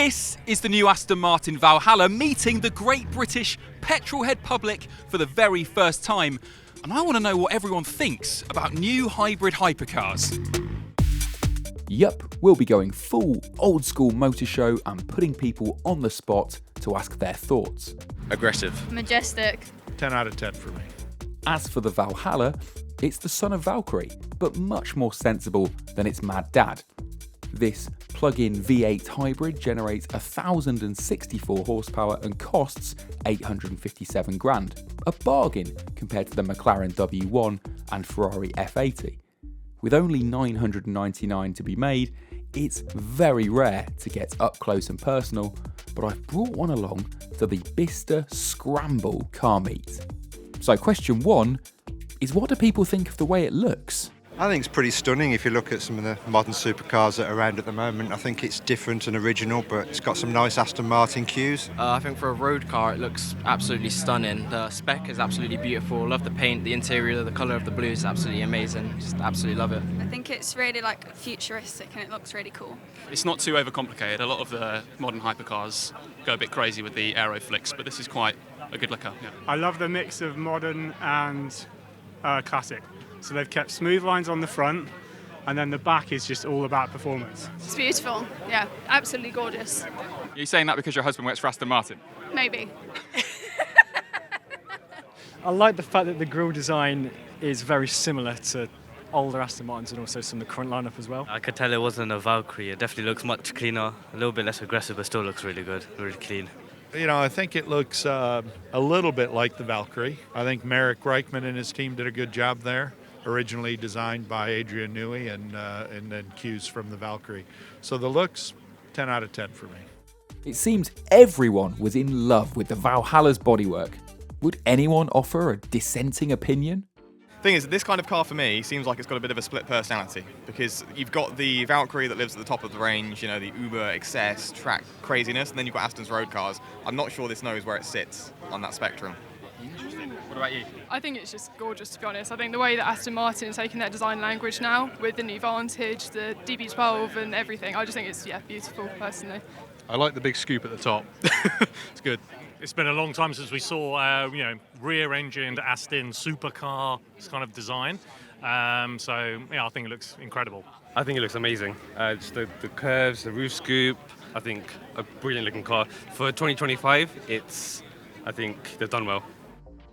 This is the new Aston Martin Valhalla meeting the great British petrolhead public for the very first time. And I want to know what everyone thinks about new hybrid hypercars. Yup, we'll be going full old school motor show and putting people on the spot to ask their thoughts. Aggressive. Majestic. 10 out of 10 for me. As for the Valhalla, it's the son of Valkyrie, but much more sensible than its mad dad. This plug-in V8 hybrid generates 1,064 horsepower and costs 857 grand, a bargain compared to the McLaren W1 and Ferrari F80. With only 999 to be made, it's very rare to get up close and personal, but I've brought one along to the Bicester Scramble car meet. So question one is, what do people think of the way it looks? I think it's pretty stunning if you look at some of the modern supercars that are around at the moment. I think it's different and original, but it's got some nice Aston Martin cues. I think for a road car it looks absolutely stunning. The spec is absolutely beautiful. Love the paint, the interior, the colour of the blue is absolutely amazing. Just absolutely love it. I think it's really futuristic and it looks really cool. It's not too overcomplicated. A lot of the modern hypercars go a bit crazy with the aero flicks, but this is quite a good looker. Yeah. I love the mix of modern and classic. So they've kept smooth lines on the front, and then the back is just all about performance. It's beautiful. Yeah, absolutely gorgeous. Are you saying that because your husband works for Aston Martin? Maybe. I like the fact that the grille design is very similar to older Aston Martins and also some of the current lineup as well. I could tell it wasn't a Valkyrie. It definitely looks much cleaner, a little bit less aggressive, but still looks really good, really clean. You know, I think it looks a little bit like the Valkyrie. I think Merrick Reichman and his team did a good job there. Originally designed by Adrian Newey and then cues from the Valkyrie. So the looks, 10 out of 10 for me. It seems everyone was in love with the Valhalla's bodywork. Would anyone offer a dissenting opinion? Thing is, this kind of car for me seems like it's got a bit of a split personality, because you've got the Valkyrie that lives at the top of the range, you know, the uber excess track craziness, and then you've got Aston's road cars. I'm not sure this knows where it sits on that spectrum. What about you? I think it's just gorgeous, to be honest. I think the way that Aston Martin is taking their design language now with the new Vantage, the DB12 and everything, I just think it's beautiful, personally. I like the big scoop at the top. It's good. It's been a long time since we saw, rear-engined Aston supercar kind of design. I think it looks incredible. I think it looks amazing. Just the curves, the roof scoop. I think a brilliant-looking car for 2025. I think they've done well.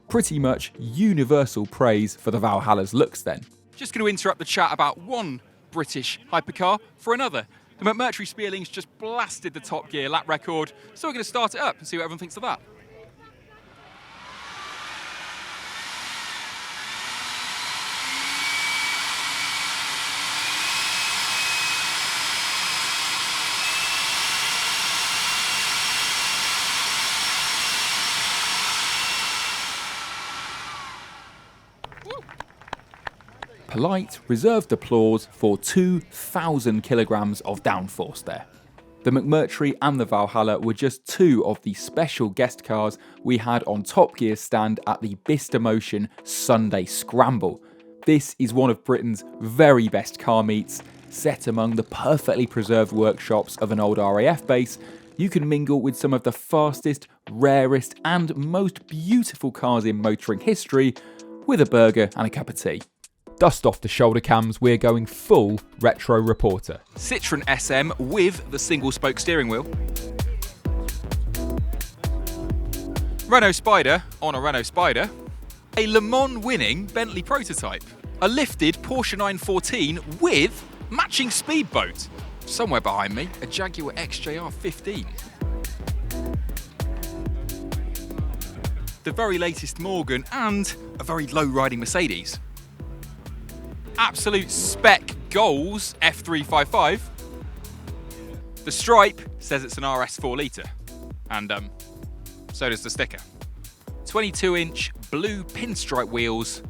Pretty much universal praise for the Valhalla's looks then. Just going to interrupt the chat about one British hypercar for another. The McMurtry Spéirling's just blasted the Top Gear lap record, so we're going to start it up and see what everyone thinks of that. Polite, reserved applause for 2,000 kilograms of downforce there. The McMurtry and the Valhalla were just two of the special guest cars we had on Top Gear's stand at the Bicester Motion Sunday Scramble. This is one of Britain's very best car meets, set among the perfectly preserved workshops of an old RAF base. You can mingle with some of the fastest, rarest and most beautiful cars in motoring history with a burger and a cup of tea. Dust off the shoulder cams, we're going full retro reporter. Citroën SM with the single spoke steering wheel. Renault Spider on a Renault Spider. A Le Mans winning Bentley prototype. A lifted Porsche 914 with matching speedboat. Somewhere behind me, a Jaguar XJR 15. The very latest Morgan and a very low riding Mercedes. Absolute spec goals F355. The stripe says it's an RS 4 litre, and so does the sticker. 22-inch blue pinstripe wheels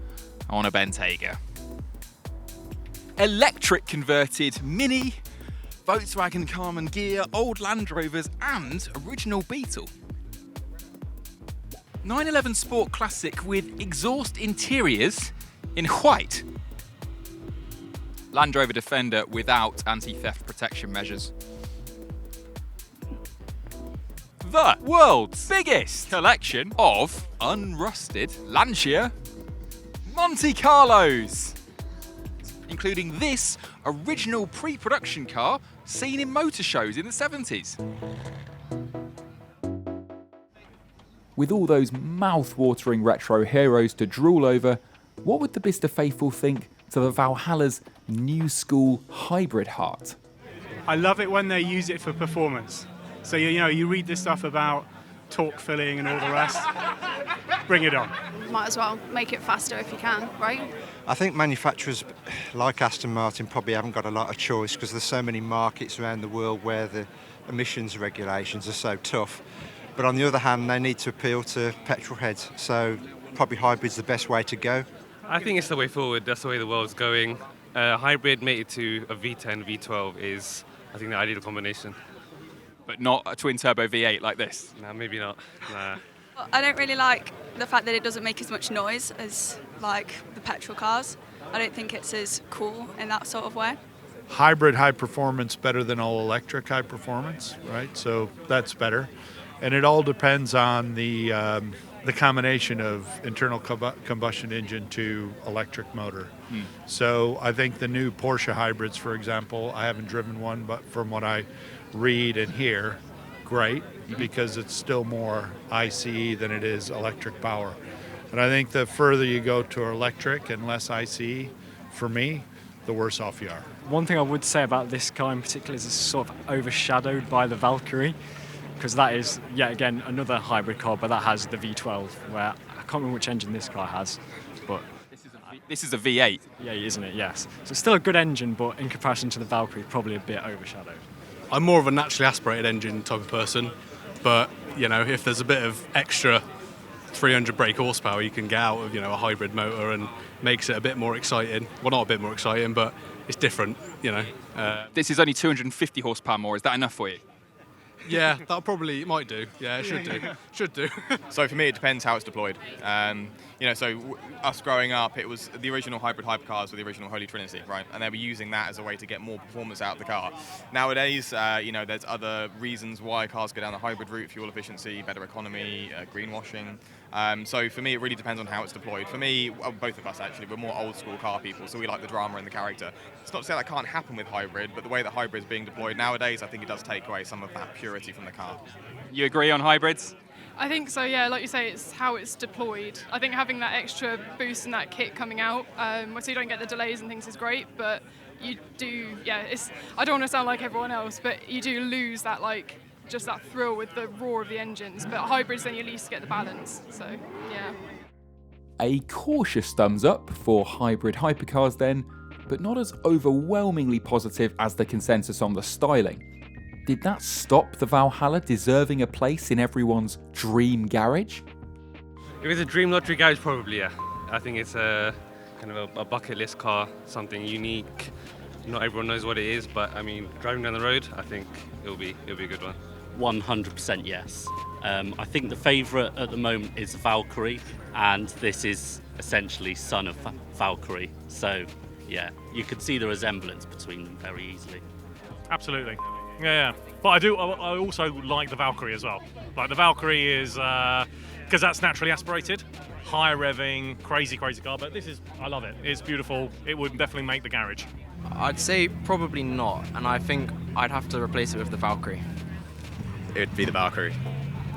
on a Bentayga. Electric converted Mini, Volkswagen Carman gear, old Land Rovers and original Beetle. 911 Sport Classic with exhaust interiors in white. Land Rover Defender without anti-theft protection measures. the world's biggest collection of unrusted Lancia Monte Carlos, including this original pre-production car seen in motor shows in the 70s. With all those mouth-watering retro heroes to drool over, what would the Bicester faithful think to the Valhalla's new school hybrid heart? I love it when they use it for performance. So, you read this stuff about torque filling and all the rest. Bring it on. Might as well make it faster if you can, right? I think manufacturers like Aston Martin probably haven't got a lot of choice because there's so many markets around the world where the emissions regulations are so tough. But on the other hand, they need to appeal to petrol heads, so probably hybrid's the best way to go. I think it's the way forward. That's the way the world's going. Hybrid mated to a V10, V12 is, I think, the ideal combination. But not a twin-turbo V8 like this? No, maybe not. Nah. I don't really like the fact that it doesn't make as much noise as like the petrol cars. I don't think it's as cool in that sort of way. Hybrid high performance better than all electric high performance, right? So that's better. And it all depends on the combination of internal combustion engine to electric motor. So I think the new Porsche hybrids, for example, I haven't driven one, but from what I read and hear, great, because it's still more ICE than it is electric power. And I think the further you go to electric and less ICE, for me, the worse off you are. One thing I would say about this car in particular is it's sort of overshadowed by the Valkyrie, because that is, yet again, another hybrid car, but that has the V12, where I can't remember which engine this car has, but... This is a V8. Yeah, isn't it? Yes. So it's still a good engine, but in comparison to the Valkyrie, probably a bit overshadowed. I'm more of a naturally aspirated engine type of person, but, if there's a bit of extra 300 brake horsepower you can get out of, a hybrid motor and makes it a bit more exciting. Well, not a bit more exciting, but it's different, This is only 250 horsepower more. Is that enough for you? Yeah, that probably might do. Yeah, it should do. Should do. So for me, it depends how it's deployed. Us growing up, it was the original hybrid hypercars were the original Holy Trinity, right? And they were using that as a way to get more performance out of the car. Nowadays, there's other reasons why cars go down the hybrid route: fuel efficiency, better economy, greenwashing. So for me, it really depends on how it's deployed. For me, both of us actually, we're more old school car people, so we like the drama and the character. It's not to say that can't happen with hybrid, but the way that hybrid is being deployed nowadays, I think it does take away some of that purity from the car. You agree on hybrids? I think so, yeah. Like you say, it's how it's deployed. I think having that extra boost and that kit coming out, so you don't get the delays and things, is great, but you do, I don't want to sound like everyone else, but you do lose that, just that thrill with the roar of the engines. But hybrids, then you at least get the balance, so, yeah. A cautious thumbs up for hybrid hypercars then, but not as overwhelmingly positive as the consensus on the styling. Did that stop the Valhalla deserving a place in everyone's dream garage? If it's a dream lottery garage, probably, yeah. I think it's a kind of a bucket list car, something unique. Not everyone knows what it is, but driving down the road, I think it'll be a good one. 100% yes. I think the favourite at the moment is Valkyrie, and this is essentially son of Valkyrie. So, yeah, you can see the resemblance between them very easily. Absolutely. Yeah. But I also like the Valkyrie as well. Like the Valkyrie is, because that's naturally aspirated, high revving, crazy car, but I love it. It's beautiful. It would definitely make the garage. I'd say probably not, and I think I'd have to replace it with the Valkyrie. It would be the Valkyrie.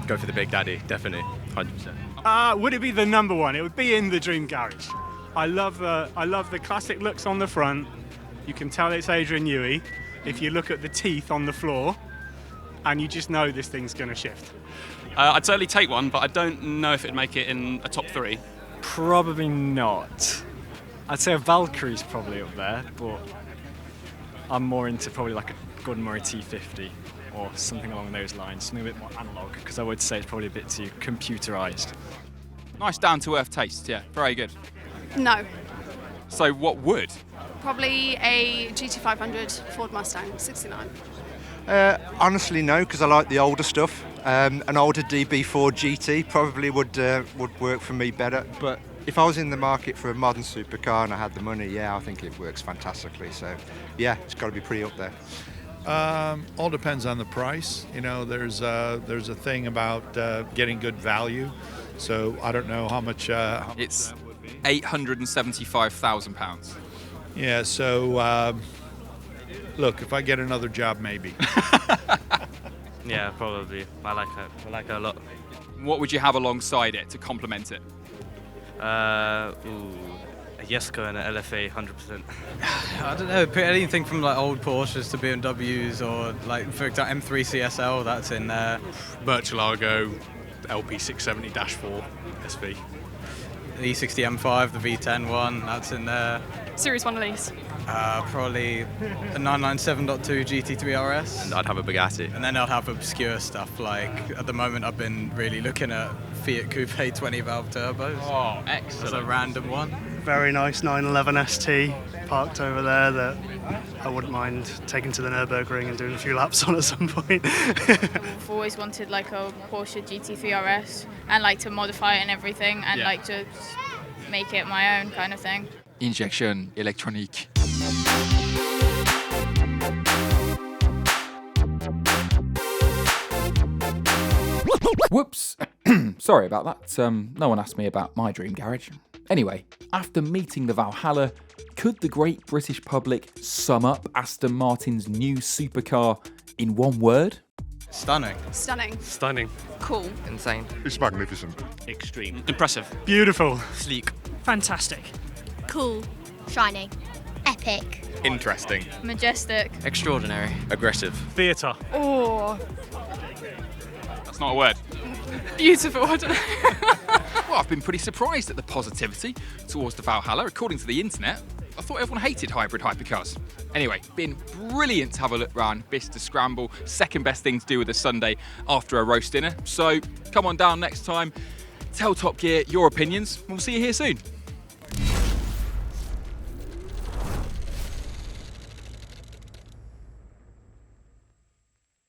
Go for the Big Daddy, definitely, 100%. Would it be the number one? It would be in the dream garage. I love the classic looks on the front. You can tell it's Adrian Newey if you look at the teeth on the floor, and you just know this thing's going to shift. I'd certainly take one, but I don't know if it'd make it in a top 3. Probably not. I'd say a Valkyrie's probably up there, but I'm more into probably like a Gordon Murray T50 or something along those lines, something a bit more analogue, because I would say it's probably a bit too computerised. Nice down-to-earth taste, yeah, very good. No. So what would? Probably a GT500 Ford Mustang 69. Honestly, no, because I like the older stuff. An older DB4 GT probably would work for me better. But if I was in the market for a modern supercar and I had the money, yeah, I think it works fantastically. So, yeah, it's got to be pretty up there. All depends on the price. You know, there's a thing about getting good value. So I don't know how much. It's £875,000. Yeah. So look, if I get another job, maybe. Yeah, probably. I like it a lot. What would you have alongside it to complement it? A Jesko and an LFA, 100%. I don't know, anything from like old Porsches to BMWs or like for example M3 CSL, that's in there. Murcielago, LP670-4 SV. The E60 M5, the V10 one, that's in there. Series 1 lease. Probably a 997.2 GT3 RS. And I'd have a Bugatti. And then I'd have obscure stuff like, at the moment I've been really looking at Fiat Coupe 20 valve turbos. Oh, excellent. As a random one. Very nice 911 ST parked over there that I wouldn't mind taking to the Nürburgring and doing a few laps on at some point. I've always wanted like a Porsche GT3 RS and like to modify it and everything and like to make it my own kind of thing. Injection électronique. Whoops. Sorry about that. No one asked me about my dream garage. Anyway, after meeting the Valhalla, could the great British public sum up Aston Martin's new supercar in one word? Stunning. Stunning. Stunning. Cool. Insane. It's magnificent. Extreme. Impressive. Beautiful. Sleek. Fantastic. Cool. Shiny. Epic. Interesting. Majestic. Extraordinary. Aggressive. Theatre. Oh, That's not a word. beautiful. I don't know. Well, I've been pretty surprised at the positivity towards the Valhalla. According to the internet, I thought everyone hated hybrid hypercars. Anyway, been brilliant to have a look round Bicester Scramble. Second best thing to do with a Sunday after a roast dinner. So come on down next time. Tell Top Gear your opinions. We'll see you here soon.